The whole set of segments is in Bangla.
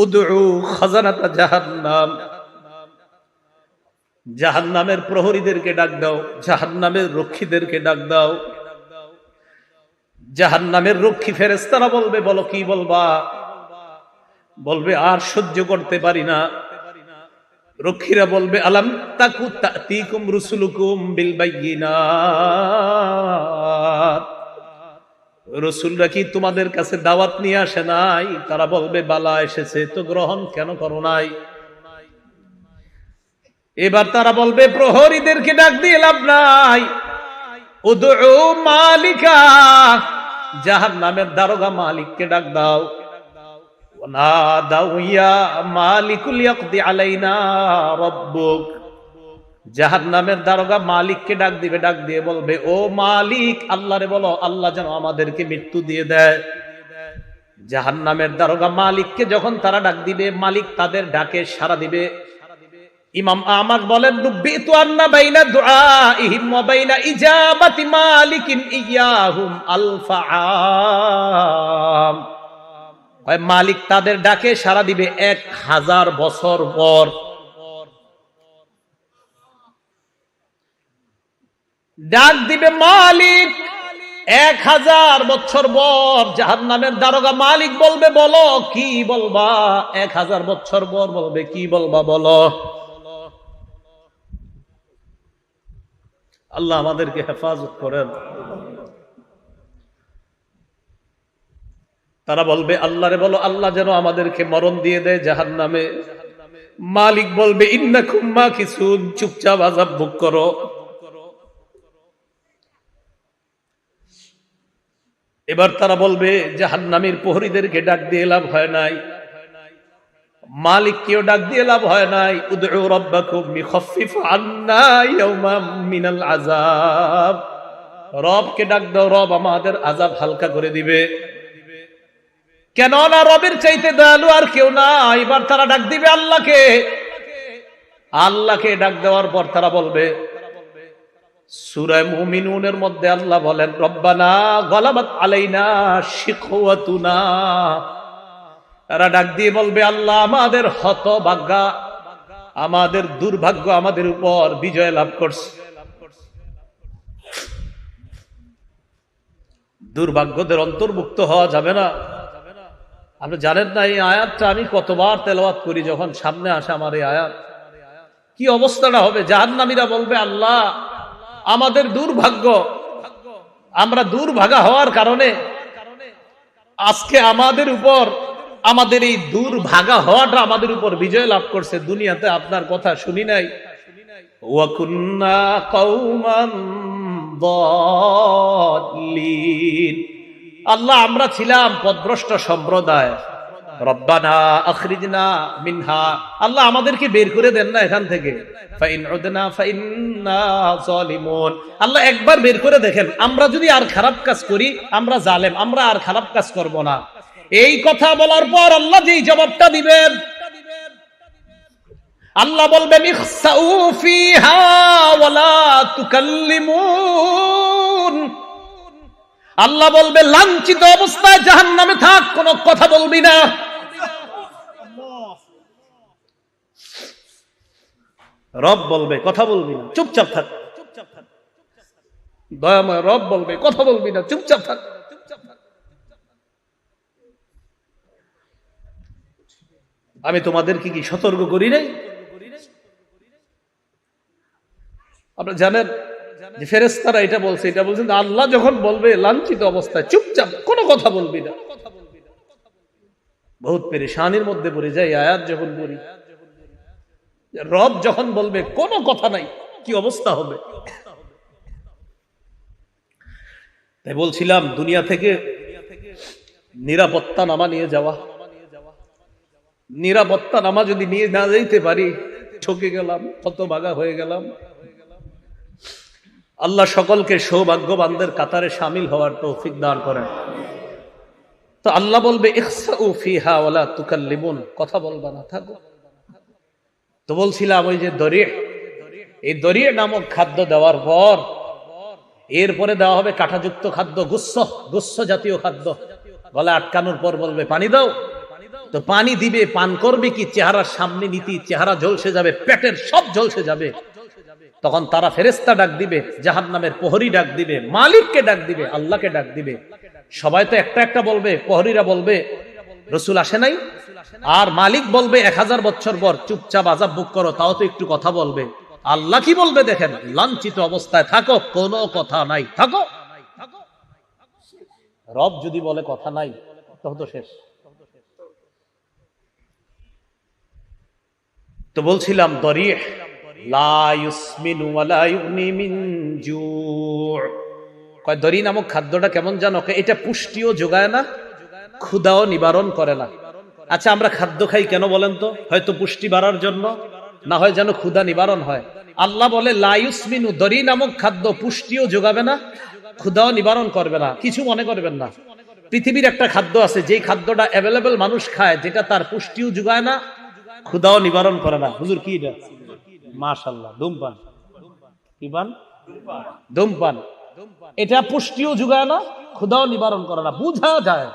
উদউ খাজানাতা জাহান্নাম, জাহান্নামের প্রহরীদেরকে ডাক দাও, জাহান্নামের রক্ষীদেরকে ডাক দাও। জাহান্নামের রক্ষী ফেরেশতারা বলবে, বলো কি বলবা? বলবে আর সহ্য করতে পারি না। রক্ষীরা বলবে, আলাম তাকু তাতিকুম রুসুলুকুম বিল বাইয়িনাত, রাসূলরা কি তোমাদের কাছে দাওয়াত নিয়ে আসে নাই? তারা বলবে, বালা এসেছে, তো গ্রহণ কেন করো নাই? এবার তারা বলবে, প্রহরীদেরকে ডাক দিয়ে লাভ নাই, উদউ মালিকা, জাহান্নামের দারোগা মালিককে ডাক দাও। ওয়ানাদাউ ইয়া মালিকুল ইয়াকদি আলাইনা রাব্বুক, জাহান্নামের দারোগা মালিককে ডাক দিবে, ডাক দিয়ে বলবে, ও মালিক, আল্লাহরে বলো আল্লাহ যেন আমাদেরকে মৃত্যু দিয়ে দেয়। জাহান্নামের দারোগা মালিককে যখন তারা ডাক দিবে, মালিক তাদের ডাকে সাড়া দিবে। ইমাম আহমদ বলেন, রুব্বিতু আন্না বাইনা দুআইহিম ওয়া বাইনা ইজাবাতি মালিকিন ইয়াহুম আলফাআম, মালিক তাদের ডাকে সাড়া দিবে 1000 বছর পর। ডাক দিবে মালিক 1000 বছর পর। জাহান্নামের দারোগা মালিক বলবে, বলো কি বলবা? 1000 বছর পর বলবে, কি বলবা বলো। আল্লাহ আমাদেরকে হেফাজত করেন। তারা বলবে, আল্লাহরে বলো আল্লাহ যেন আমাদেরকে মরণ দিয়ে দেয় জাহান্নামে। মালিক বলবে, ইন্নাকুম মাকিসুন, চুপচাপ আযাব ভোগ করো। এবার তারা বলবে, জাহান্নামের প্রহরীদেরকে ডাক দিয়ে লাভ হয় নাই, মালিককেও ডাক দিয়ে লাভ হয় নাই। উদউ রাব্বাকুম ইখাফফিফ আন্না ইয়াওমান মিনাল আযাব, রবকে ডাক দাও, রব আমাদের আযাব হালকা করে দিবে। কেন না রবের চাইতে দয়ালু আর কেউ না। এবার তারা ডাক দিবে আল্লাহকে। আল্লাহকে ডাক দেওয়ার পর তারা বলবে, সূরা মুমিনুনের মধ্যে আল্লাহ বলেন, রব্বানা গালাবাত আলাইনা শিকওয়াতুনা, তারা ডাক দিয়ে বলবে, আল্লাহ আমাদের হতভাগ্য, আমাদের দুর্ভাগ্য আমাদের উপর বিজয় লাভ করছে। দুর্ভাগ্যদের অন্তর্ভুক্ত হওয়া যাবে না। আপনি জানেন না এই আয়াতটা আমি কতবার তেলাওয়াত করি, যখন সামনে আসে আমার এই আয়াত, কি অবস্থাটা হবে। জাহান্নামীরা বলবে, আল্লাহ আমাদের দুর্ভাগ্য, আমরা দুর্ভাগা হওয়ার কারণে আজকে আমাদের উপর, আমাদের এই দুর্ভাগা হওয়াটা আমাদের উপর বিজয় লাভ করছে। দুনিয়াতে আপনার কথা শুনি নাই। ওয়া কুন্না কওমান দাল্লিন, আল্লাহ আমরা ছিলাম পথভ্রষ্ট সম্প্রদায়। রব্বানা আখরিজনা মিনহা, আল্লাহ আমাদেরকে বের করে দেন না এখান থেকে। ফাইন উদনা ফাইন্না যালিমুন, আল্লাহ একবার বের করে দেখেন, আমরা যদি আর খারাপ কাজ করি, আমরা জালেম, আমরা আর খারাপ কাজ করব না। এই কথা বলার পর আল্লাহ যেই জবাবটা দিবেন, আল্লাহ বলবেন, ইখসাউ ফিহা ওয়ালা তুকাল্লিমুন, আল্লাহ বলবে লাঞ্ছিত অবস্থায় জাহান্নামে থাক, কোনো কথা বলবি না। রব বলবে কথা বলবি না, চুপচাপ থাক। দয়াময় রব বলবে কথা বলবি না, চুপচাপ থাক। আমি তোমাদেরকে কি সতর্ক করি নাই? আপনারা জানেন যে ফেরেশতারা এটা বলছে, এটা বলছেন আল্লাহ যখন বলবে লাঞ্ছিত অবস্থায় চুপচাপ, কোনো কথা বলবি না। বহুত পেরেশানির মধ্যে পড়ে যায় আয়াত যখন পড়ি। রব যখন বলবে কোনো কথা নাই, কি অবস্থা হবে। তাই বলছিলাম, দুনিয়া থেকে নিরাপত্তা নামা নিয়ে যাওয়া, নিরাপত্তা নামা যদি নিয়ে না যাইতে পারি, ঠকে গেলাম, হতভাগা হয়ে গেলাম। আল্লাহ সকলকে সৌভাগ্যবানদের কাতারে শামিল হওয়ার তৌফিক দান করেন। তো আল্লাহ বলবে, ইখসাউ ফিহা ওয়ালা তুকাল্লিমুন, কথা বলবা না, থাকো। তো বলছিলাম ওই যে দরিয়া, এই দরিয়া নামক খাদ্য দেওয়ার পর এরপরে দেওয়া হবে কাঁটাযুক্ত খাদ্য, গুচ্ছ জাতীয় খাদ্য। গলা আটকানোর পর বলবে পানি দাও, তো পানি দিবে, পান করবে কি, চেহারার সামনে নীতি, চেহারা ঝলসে যাবে, পেটের সব ঝলসে যাবে। তখন তারা ফেরেশতা ডাক দিবে, জাহান্নামের প্রহরী ডাক দিবে, মালিককে ডাক দিবে, আল্লাহকে ডাক দিবে। সবাই তো একটা একটা বলবে, প্রহরীরা বলবে রাসূল আসে নাই, আর মালিক বলবে 1000 বছর পর চুপচাপ আযাব বুক করো, তাও তো একটু কথা বলবে। আল্লাহ কি বলবে দেখেন, লাঞ্ছিত অবস্থায় থাকো, কোনো কথা নাই, থাকো। রব যদি বলে কথা নাই, তখন তো শেষ। তো বলছিলাম দরিহ লা ইউসমিনু ওয়া লা ইউগনি মিন জু'। কয় দরি নামক খাদ্যটা কেমন জানো? এটা পুষ্টিও যোগায় না, ক্ষুধাও নিবারণ করে না। আচ্ছা, আমরা খাদ্য খাই কেন বলেন তো? হয়তো পুষ্টি বাড়ার জন্য, না হয় যেন ক্ষুধা নিবারণ হয়। আল্লাহ বলে লা ইউসমিনু, দরি নামক খাদ্য পুষ্টিও যোগাবে না, ক্ষুধাও নিবারণ করবে না। কিছু মনে করবেন না, পৃথিবীর একটা খাদ্য আছে যেই খাদ্যটা অ্যাভেলেবল মানুষ খায়, যেটা তার পুষ্টিও যোগায় না, ক্ষুধাও নিবারণ করে না। হুজুর কি এটা? মাশাআল্লাহ, ধূমপান। কি পান? ধূমপান। এটা পুষ্টিও যোগায় না, ক্ষুধাও নিবারণ করে না। বুঝা যায়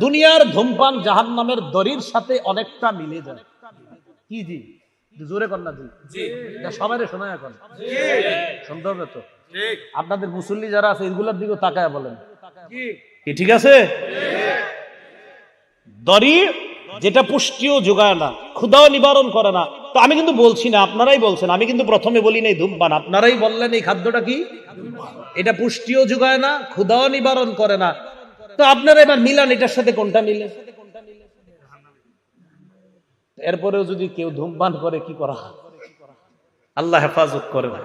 দুনিয়ার ধূমপান জাহান্নামের দড়ির সাথে অনেকটা মিলে যায়। কি জি? জোরে কর না জি। সবাই শোনা, এখন শুনতে হবে তো। আপনাদের মুসল্লি যারা আছে এগুলোর দিকে তাকায় বলেন কি ঠিক আছে? দড়ি যেটা পুষ্টিও যোগায় না, ক্ষুধাও নিবারণ করে না। তো আমি কিন্তু বলছি না, আপনারাই বলছেন, আমি কিন্তু প্রথমে বলি নাই ধূমপান, আপনারাই বললেন এই খাদ্যটা কি, এটা পুষ্টিও যোগায় না, ক্ষুধাও নিবারণ করে না। তো আপনারা এবার মিলান, এটার সাথে কোনটা মিলে? এরপরেও যদি কেউ ধূমপান করে কি করা? আল্লাহ হেফাজত করে না।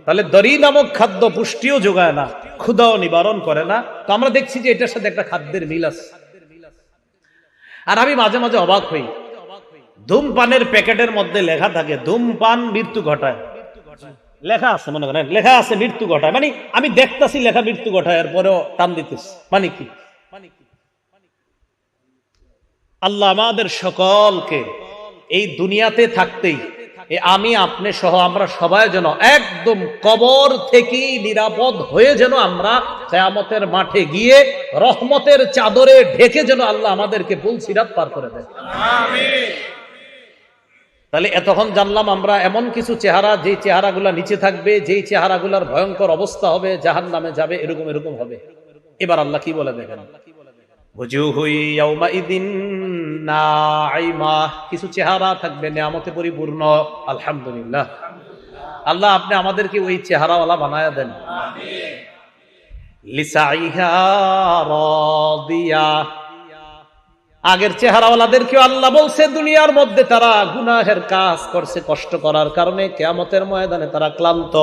তাহলে দড়ি নামক খাদ্য পুষ্টিও যোগায় না, ক্ষুধাও নিবারণ করে না। তো আমরা দেখছি যে এটার সাথে একটা খাদ্যের মিল আছে। আর আমি মাঝে মাঝে অবাক হই, ধূমপানের প্যাকেটের মধ্যে লেখা থাকে ধূমপান মৃত্যু ঘটায়। লেখা আছে, মনে করেন লেখা আছে মৃত্যু ঘটায়, মানে আমি দেখতাছি লেখা মৃত্যু ঘটায়, এরপরেও টান দিতেছি, মানে কি? আল্লাহ আমাদের সকলকে এই দুনিয়াতে থাকতেই, আমি আপনি সহ আমরা সবাই যেন একদম কবর থেকে নিরাপদ হয়ে যেন আমরা কিয়ামতের মাঠে গিয়ে রহমতের চাদরে ঢেকে যেন আল্লাহ আমাদেরকে পুলসিরাত পার করে দেয়। আমিন। তাহলে এতক্ষণ জানলাম আমরা এমন কিছু চেহারা, যেই চেহারাগুলা নিচে থাকবে, যেই চেহারাগুলার ভয়ঙ্কর অবস্থা হবে, জাহান্নামে যাবে, এরকম এরকম হবে। এবার আল্লাহ কি বলে দেখেন, কিছু চেহারা থাকবে নিয়ামতে পরিপূর্ণ। আলহামদুলিল্লাহ, আল্লাহ আপনি আমাদেরকে ওই চেহারাওয়ালা বানায়া দেন। লিসাইহা রাদিয়া। আগের চেহারাওয়ালাদেরকেও আল্লাহ বলছে দুনিয়ার মধ্যে তারা গুনাহের কাজ করছে, কষ্ট করার কারণে কিয়ামতের ময়দানে তারা ক্লান্ত।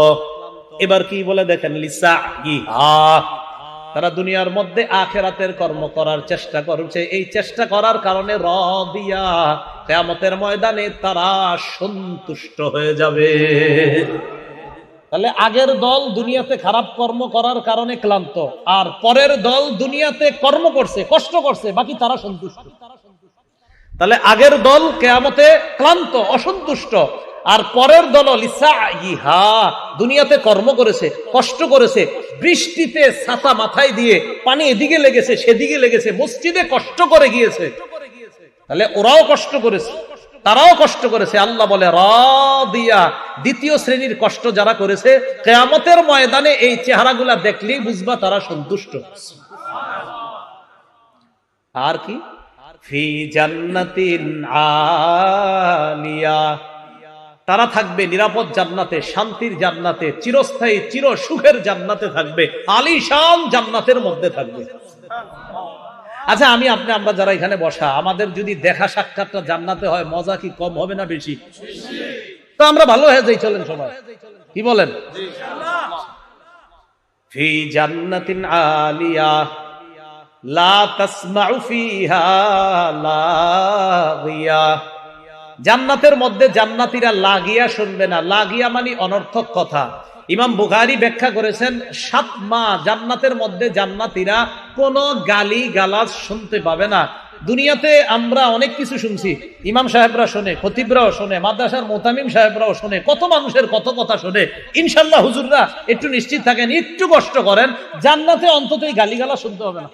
এবার কি বলে দেখেন, লিসাইহা, তারা দুনিয়ার মধ্যে আখিরাতের কর্ম করার চেষ্টা করছে, এই চেষ্টা করার কারণে রাদিয়া, কিয়ামতের ময়দানে তারা সন্তুষ্ট হয়ে যাবে। তাহলে আগের দল দুনিয়াতে খারাপ কর্ম করার কারণে ক্লান্ত, আর পরের দল দুনিয়াতে কর্ম করছে, কষ্ট করছে, বাকি তারা সন্তুষ্ট। তাহলে আগের দল কিয়ামতে ক্লান্ত, অসন্তুষ্ট, আর পরের দল লিসাইহা, দুনিয়াতে কর্ম করেছে, কষ্ট করেছে, বৃষ্টিতে ছাতা মাথায় দিয়ে পানি এদিকে লেগেছে সেদিকে লেগেছে, মসজিদে কষ্ট করে গিয়েছে। তাহলে ওরাও কষ্ট করেছে, তারাও কষ্ট করেছে। আল্লাহ বলে রাদিয়া, দ্বিতীয় শ্রেণীর কষ্ট যারা করেছে, কিয়ামতের ময়দানে এই চেহারাগুলা দেখলেই বুঝবা তারা সন্তুষ্ট। আর কি, ফি জান্নাতিন আলিয়া, তারা থাকবে নিরাপদ জান্নাতে, শান্তির জান্নাতে, চিরস্থায়ী চির সুখের জান্নাতে থাকবে, আলিশান জান্নাতের মধ্যে থাকবে। আচ্ছা, আমরা যারা এখানে বসা, আমাদের যদি দেখা সাক্ষাৎটা জান্নাতে হয়, মজা কি কম হবে না বেশি? তো আমরা ভালো হয়ে যাই, চলেন সবাই, কি বলেন? ফি জান্নাতিন আলিয়া লা তাসমাউ ফিহা লাগিয়া। জান্নাতের মধ্যে জান্নাতীরা লাগিয়া শুনবে না। লাগিয়া মানে অনর্থক কথা। ইমাম বুখারী ব্যাখ্যা করেছেন, 7 মাস জান্নাতের মধ্যে জান্নাতীরা কোনো গালি গালাজ শুনতে পাবে না। দুনিয়াতে আমরা অনেক কিছু শুনছি, ইমাম সাহেবরা শোনে, খতিবরাও শোনে, মাদ্রাসার মুতামিম সাহেবরাও শোনে, কত মানুষের কত কথা শোনে। ইনশাআল্লাহ হুজুররা একটু নিশ্চিত থাকেন, একটু কষ্ট করেন, জান্নাতে অন্তত এই গালিগালাজ শুনতে হবে না।